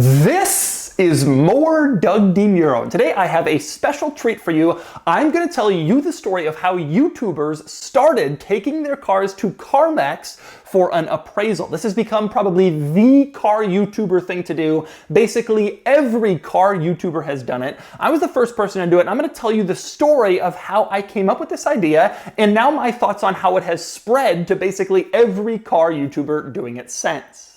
This is more Doug DeMuro. Today I have a special treat for you. I'm going to tell you the story of how YouTubers started taking their cars to CarMax for an appraisal. This has become probably the car YouTuber thing to do. Basically, every car YouTuber has done it. I was the first person to do it, and I'm going to tell you the story of how I came up with this idea, and now my thoughts on how it has spread to basically every car YouTuber doing it since.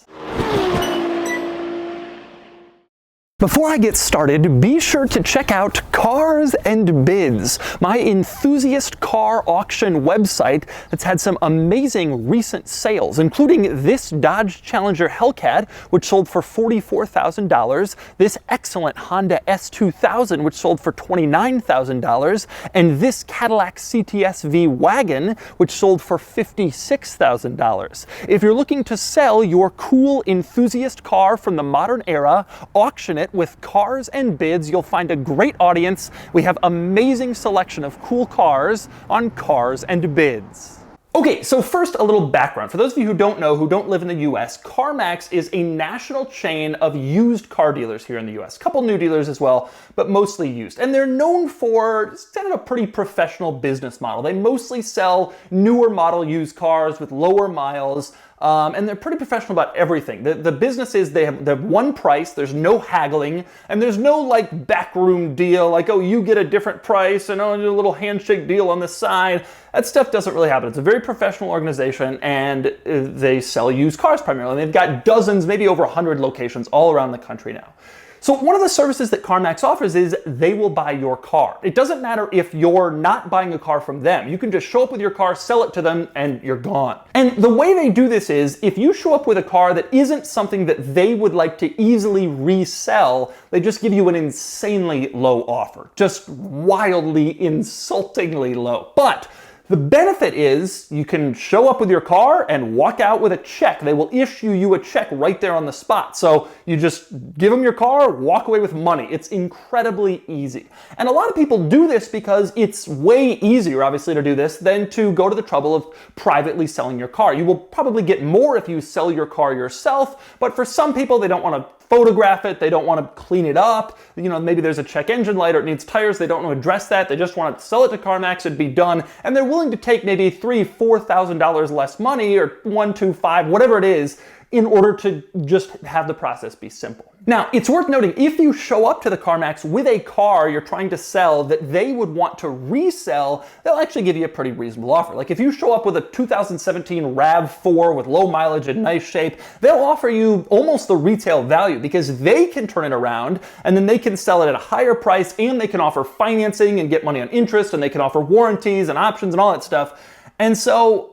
Before I get started, be sure to check out Cars and Bids, my enthusiast car auction website that's had some amazing recent sales, including this Dodge Challenger Hellcat, which sold for $44,000, this excellent Honda S2000, which sold for $29,000, and this Cadillac CTS-V wagon, which sold for $56,000. If you're looking to sell your cool enthusiast car from the modern era, auction it with Cars and Bids. You'll find a great audience. We have amazing selection of cool cars on Cars and Bids. Okay, so first a little background. For those of you who don't know, who don't live in the US, CarMax is a national chain of used car dealers here in the US. A couple new dealers as well, but mostly used. And they're known for kind of a pretty professional business model. They mostly sell newer model used cars with lower miles, and they're pretty professional about everything. The business is they have one price, there's no haggling, and there's no like backroom deal, like, oh, you get a different price, and oh, a little handshake deal on the side. That stuff doesn't really happen. It's a very professional organization, and they sell used cars primarily. And they've got dozens, maybe over 100 locations all around the country now. So one of the services that CarMax offers is they will buy your car. It doesn't matter if you're not buying a car from them. You can just show up with your car, sell it to them, and you're gone. And the way they do this is if you show up with a car that isn't something that they would like to easily resell, they just give you an insanely low offer. Just wildly, insultingly low. But the benefit is you can show up with your car and walk out with a check. They will issue you a check right there on the spot. So you just give them your car, walk away with money. It's incredibly easy. And a lot of people do this because it's way easier, obviously, to do this than to go to the trouble of privately selling your car. You will probably get more if you sell your car yourself, but for some people, they don't want to photograph it, they don't want to clean it up, you know, maybe there's a check engine light or it needs tires, they don't want to address that, they just want to sell it to CarMax and be done, and they're willing to take maybe $3,000-$4,000 less money, or $1,200, $5,000, whatever it is, in order to just have the process be simple. Now, it's worth noting, if you show up to the CarMax with a car you're trying to sell that they would want to resell, they'll actually give you a pretty reasonable offer. Like if you show up with a 2017 RAV4 with low mileage and nice shape, they'll offer you almost the retail value because they can turn it around and then they can sell it at a higher price, and they can offer financing and get money on interest, and they can offer warranties and options and all that stuff. And so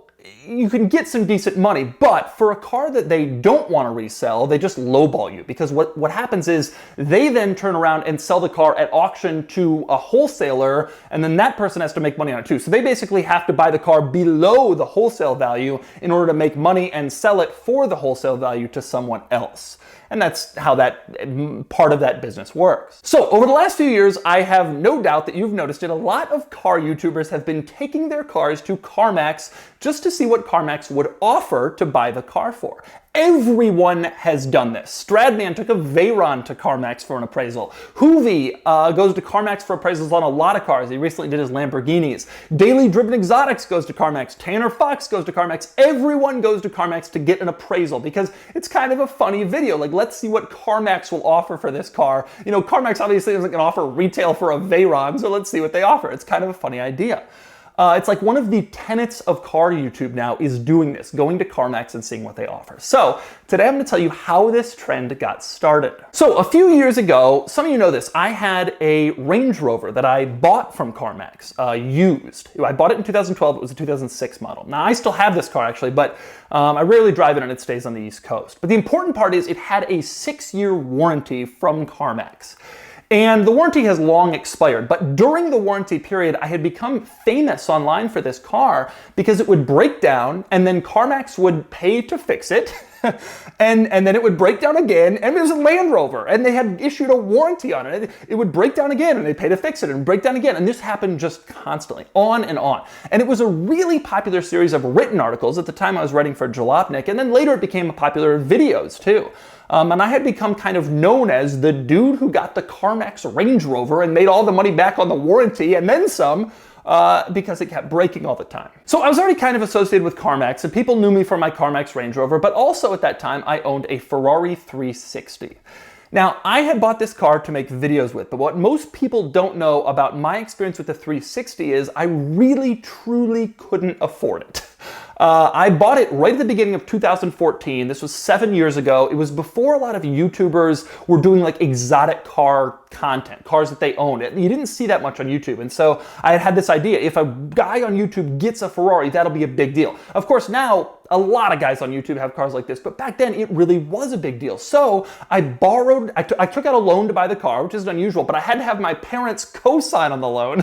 you can get some decent money, but for a car that they don't want to resell, they just lowball you, because what happens is they then turn around and sell the car at auction to a wholesaler, and then that person has to make money on it too. So they basically have to buy the car below the wholesale value in order to make money and sell it for the wholesale value to someone else. And that's how that part of that business works. So over the last few years, I have no doubt that you've noticed it, a lot of car YouTubers have been taking their cars to CarMax just to see what CarMax would offer to buy the car for. Everyone has done this. Stradman took a Veyron to CarMax for an appraisal. Hoovy goes to CarMax for appraisals on a lot of cars. He recently did his Lamborghinis. Daily Driven Exotics goes to CarMax. Tanner Fox goes to CarMax. Everyone goes to CarMax to get an appraisal because it's kind of a funny video. Like, let's see what CarMax will offer for this car. You know, CarMax obviously isn't going to offer retail for a Veyron, so let's see what they offer. It's kind of a funny idea. It's like one of the tenets of car YouTube now is doing this, going to CarMax and seeing what they offer. So today I'm going to tell you how this trend got started. So a few years ago, some of you know this, I had a Range Rover that I bought from CarMax, used. I bought it in 2012, it was a 2006 model. Now I still have this car actually, but I rarely drive it and it stays on the East Coast. But the important part is it had a 6-year warranty from CarMax. And the warranty has long expired, but during the warranty period, I had become famous online for this car because it would break down and then CarMax would pay to fix it. and then it would break down again, and it was a Land Rover, and they had issued a warranty on it. It would break down again, and they'd pay to fix it, and break down again, and this happened just constantly, on and on. And it was a really popular series of written articles. At the time I was writing for Jalopnik, and then later it became popular videos too. And I had become kind of known as the dude who got the CarMax Range Rover and made all the money back on the warranty and then some, because it kept breaking all the time. So I was already kind of associated with CarMax, and people knew me for my CarMax Range Rover, but also at that time I owned a Ferrari 360. Now, I had bought this car to make videos with, but what most people don't know about my experience with the 360 is I really, truly couldn't afford it. I bought it right at the beginning of 2014. This was 7 years ago. It was before a lot of YouTubers were doing like exotic car content, cars that they owned. You didn't see that much on YouTube. And so I had this idea, if a guy on YouTube gets a Ferrari, that'll be a big deal. Of course, now a lot of guys on YouTube have cars like this, but back then it really was a big deal. So I took out a loan to buy the car, which is unusual, but I had to have my parents co-sign on the loan,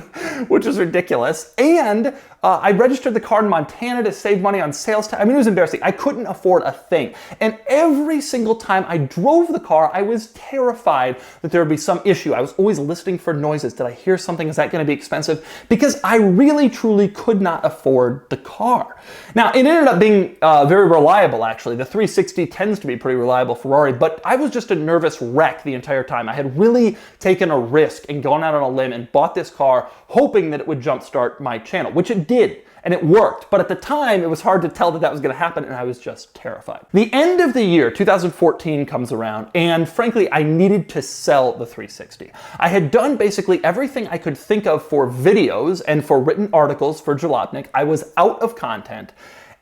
which is ridiculous. And I registered the car in Montana to save money on sales tax. I mean, it was embarrassing. I couldn't afford a thing. And every single time I drove the car, I was terrified that there would be some issue. I was always listening for noises. Did I hear something? Is that going to be expensive? Because I really, truly could not afford the car. Now, it ended up being very reliable, actually. The 360 tends to be pretty reliable Ferrari, but I was just a nervous wreck the entire time. I had really taken a risk and gone out on a limb and bought this car hoping that it would jumpstart my channel, which it did. And it worked, but at the time it was hard to tell that that was going to happen, and I was just terrified. The end of the year, 2014, comes around, and frankly, I needed to sell the 360. I had done basically everything I could think of for videos and for written articles for Jalopnik. I was out of content,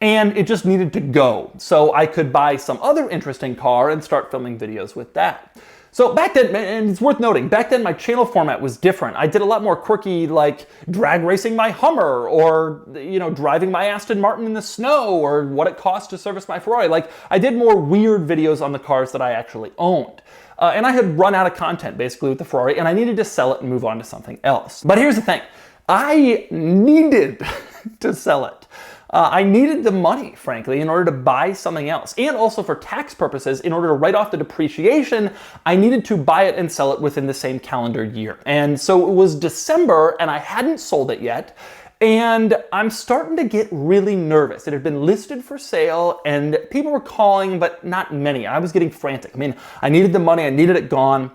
and it just needed to go, so I could buy some other interesting car and start filming videos with that. So back then, and it's worth noting, back then my channel format was different. I did a lot more quirky, like drag racing my Hummer, or driving my Aston Martin in the snow, or what it cost to service my Ferrari. Like, I did more weird videos on the cars that I actually owned. And I had run out of content basically with the Ferrari, and I needed to sell it and move on to something else. But here's the thing, I needed to sell it. I needed the money, frankly, in order to buy something else. And also for tax purposes, in order to write off the depreciation, I needed to buy it and sell it within the same calendar year. And so it was December, and I hadn't sold it yet. And I'm starting to get really nervous. It had been listed for sale, and people were calling, but not many. I was getting frantic. I mean, I needed the money, I needed it gone.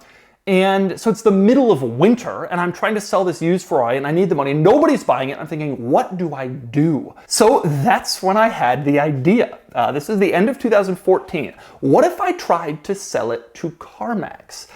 And so it's the middle of winter, and I'm trying to sell this used Ferrari, and I need the money. Nobody's buying it. I'm thinking, what do I do? So that's when I had the idea. This is the end of 2014. What if I tried to sell it to CarMax?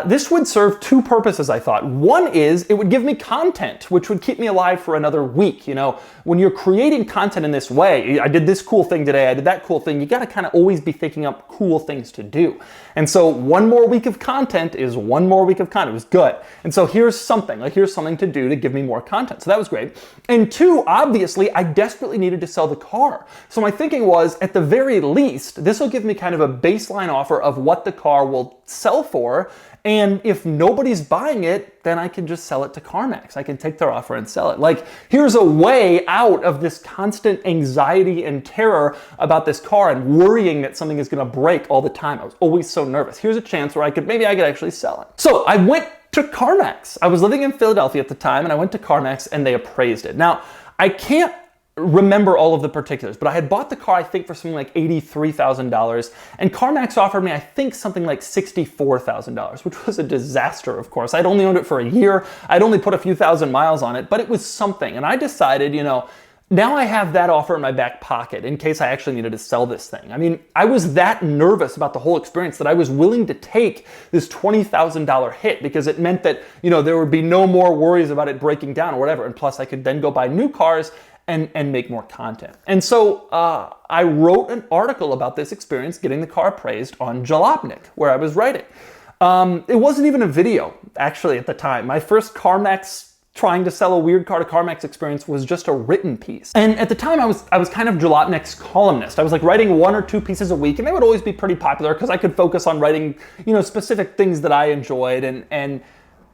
This would serve two purposes, I thought. One is it would give me content, which would keep me alive for another week. You know, when you're creating content in this way, I did this cool thing today, I did that cool thing, you gotta kind of always be thinking up cool things to do. And so one more week of content is one more week of content. It was good. And so here's something to do to give me more content. So that was great. And two, obviously, I desperately needed to sell the car. So my thinking was, at the very least, this will give me kind of a baseline offer of what the car will sell for. And if nobody's buying it, then I can just sell it to CarMax. I can take their offer and sell it. Like, here's a way out of this constant anxiety and terror about this car and worrying that something is gonna break all the time. I was always so nervous. Here's a chance where maybe I could actually sell it. So I went to CarMax. I was living in Philadelphia at the time, and I went to CarMax and they appraised it. Now, I can't remember all of the particulars, but I had bought the car, I think, for something like $83,000, and CarMax offered me, I think, something like $64,000, which was a disaster, of course. I'd only owned it for a year. I'd only put a few thousand miles on it, but it was something. And I decided, now I have that offer in my back pocket in case I actually needed to sell this thing. I mean, I was that nervous about the whole experience that I was willing to take this $20,000 hit, because it meant that, there would be no more worries about it breaking down or whatever. And plus I could then go buy new cars and make more content. And so I wrote an article about this experience getting the car appraised on Jalopnik, where I was writing. It wasn't even a video, actually, at the time. My first CarMax trying to sell a weird car to CarMax experience was just a written piece. And at the time I was kind of Jalopnik's columnist. I was like writing 1 or 2 pieces a week, and they would always be pretty popular because I could focus on writing, specific things that I enjoyed, and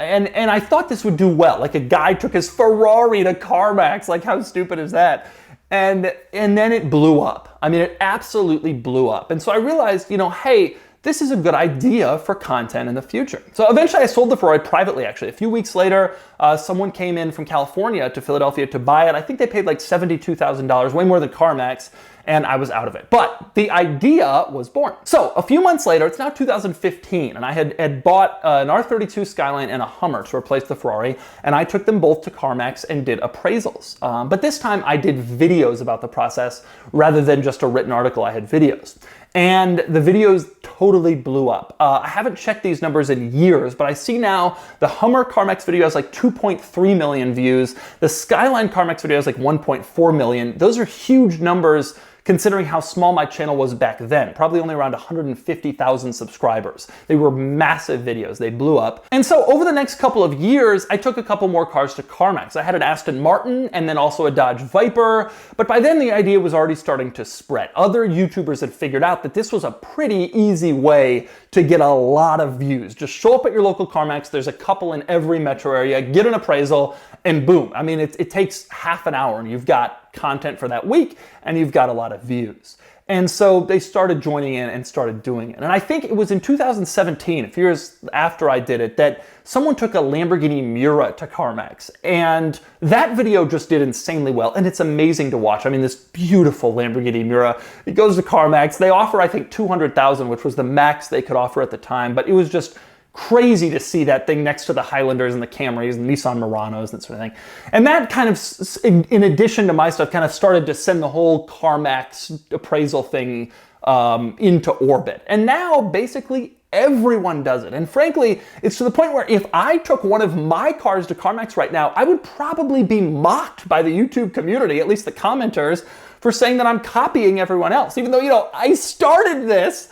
I thought this would do well. Like, a guy took his Ferrari to CarMax. Like, how stupid is that? And then it blew up. I mean, it absolutely blew up. And so I realized, hey, this is a good idea for content in the future. So eventually I sold the Ferrari privately, actually. A few weeks later, someone came in from California to Philadelphia to buy it. I think they paid like $72,000, way more than CarMax. and I was out of it. But the idea was born. So a few months later, it's now 2015, and I had bought an R32 Skyline and a Hummer to replace the Ferrari, and I took them both to CarMax and did appraisals. But this time I did videos about the process rather than just a written article. I had videos. And the videos totally blew up. I haven't checked these numbers in years, but I see now the Hummer CarMax video has like 2.3 million views. The Skyline CarMax video has like 1.4 million. Those are huge numbers considering how small my channel was back then, probably only around 150,000 subscribers. They were massive videos, they blew up. And so over the next couple of years, I took a couple more cars to CarMax. I had an Aston Martin and then also a Dodge Viper, but by then the idea was already starting to spread. Other YouTubers had figured out that this was a pretty easy way to get a lot of views. Just show up at your local CarMax, there's a couple in every metro area, get an appraisal, and boom. I mean, it takes half an hour and you've got content for that week and you've got a lot of views. And so they started joining in and started doing it. And I think it was in 2017, a few years after I did it, that someone took a Lamborghini Miura to CarMax. And that video just did insanely well. And it's amazing to watch. I mean, this beautiful Lamborghini Miura, it goes to CarMax. They offer, I think, 200,000, which was the max they could offer at the time. But it was just crazy to see that thing next to the Highlanders and the Camrys and Nissan Muranos and that sort of thing. And that kind of, in addition to my stuff, kind of started to send the whole CarMax appraisal thing into orbit. And now basically everyone does it. And frankly, it's to the point where if I took one of my cars to CarMax right now, I would probably be mocked by the YouTube community, at least the commenters, for saying that I'm copying everyone else. Even though, you know, I started this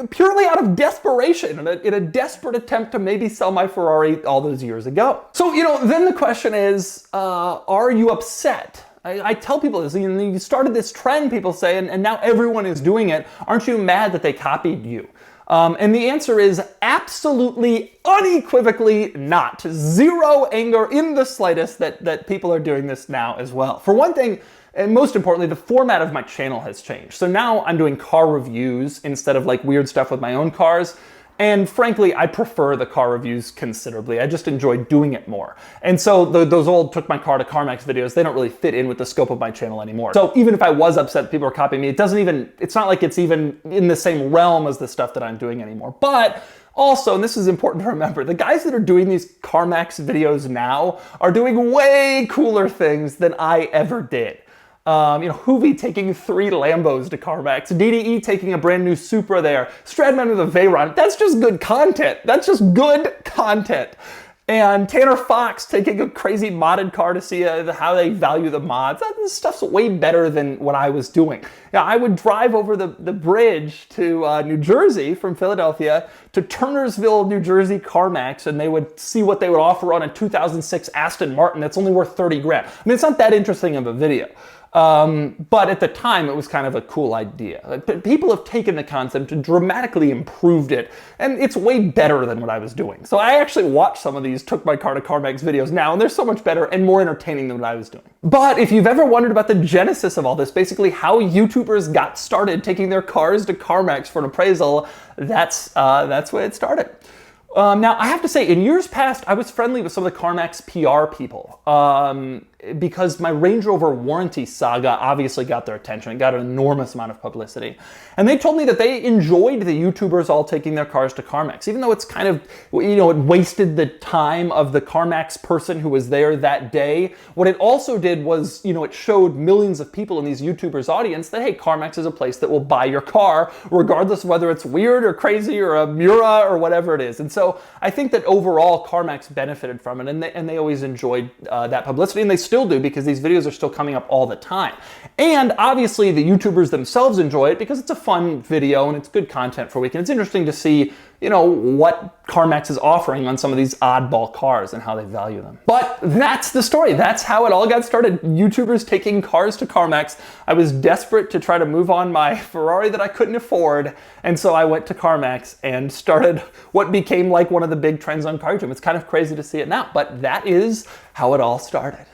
purely out of desperation, in a desperate attempt to maybe sell my Ferrari all those years ago. So, you know, then the question is, are you upset? I tell people this, you started this trend, people say, and now everyone is doing it. Aren't you mad that they copied you? And the answer is absolutely, unequivocally not. Zero anger in the slightest that people are doing this now as well. For one thing, and most importantly, the format of my channel has changed. So now I'm doing car reviews instead of like weird stuff with my own cars. And frankly, I prefer the car reviews considerably. I just enjoy doing it more. And so those old took my car to CarMax videos, they don't really fit in with the scope of my channel anymore. So even if I was upset people are copying me, it's not like it's even in the same realm as the stuff that I'm doing anymore. But also, and this is important to remember, the guys that are doing these CarMax videos now are doing way cooler things than I ever did. You know, Hoovy taking 3 Lambos to CarMax, DDE taking a brand new Supra there, Stradman with a Veyron. That's just good content. That's just good content. And Tanner Fox taking a crazy modded car to see how they value the mods. This stuff's way better than what I was doing. Now, I would drive over the bridge to New Jersey from Philadelphia to Turnersville, New Jersey CarMax, and they would see what they would offer on a 2006 Aston Martin that's only worth 30 grand. I mean, it's not that interesting of a video. But at the time, it was kind of a cool idea. People have taken the concept and dramatically improved it, and it's way better than what I was doing. So I actually watch some of these Took My Car to CarMax videos now, and they're so much better and more entertaining than what I was doing. But if you've ever wondered about the genesis of all this, basically how YouTubers got started taking their cars to CarMax for an appraisal, that's where it started. Now, I have to say, in years past, I was friendly with some of the CarMax PR people because my Range Rover warranty saga obviously got their attention. It got an enormous amount of publicity. And they told me that they enjoyed the YouTubers all taking their cars to CarMax, even though it's kind of, you know, it wasted the time of the CarMax person who was there that day. What it also did was, you know, it showed millions of people in these YouTubers' audience that, hey, CarMax is a place that will buy your car, regardless of whether it's weird or crazy or a Miura or whatever it is. And so I think that overall CarMax benefited from it, and they always enjoyed that publicity, and they still do because these videos are still coming up all the time. And obviously the YouTubers themselves enjoy it because it's a fun video and it's good content for a week, and it's interesting to see, you know, what CarMax is offering on some of these oddball cars and how they value them. But that's the story. That's how it all got started. YouTubers taking cars to CarMax. I was desperate to try to move on my Ferrari that I couldn't afford, and so I went to CarMax and started what became like one of the big trends on car YouTube. It's kind of crazy to see it now, but that is how it all started.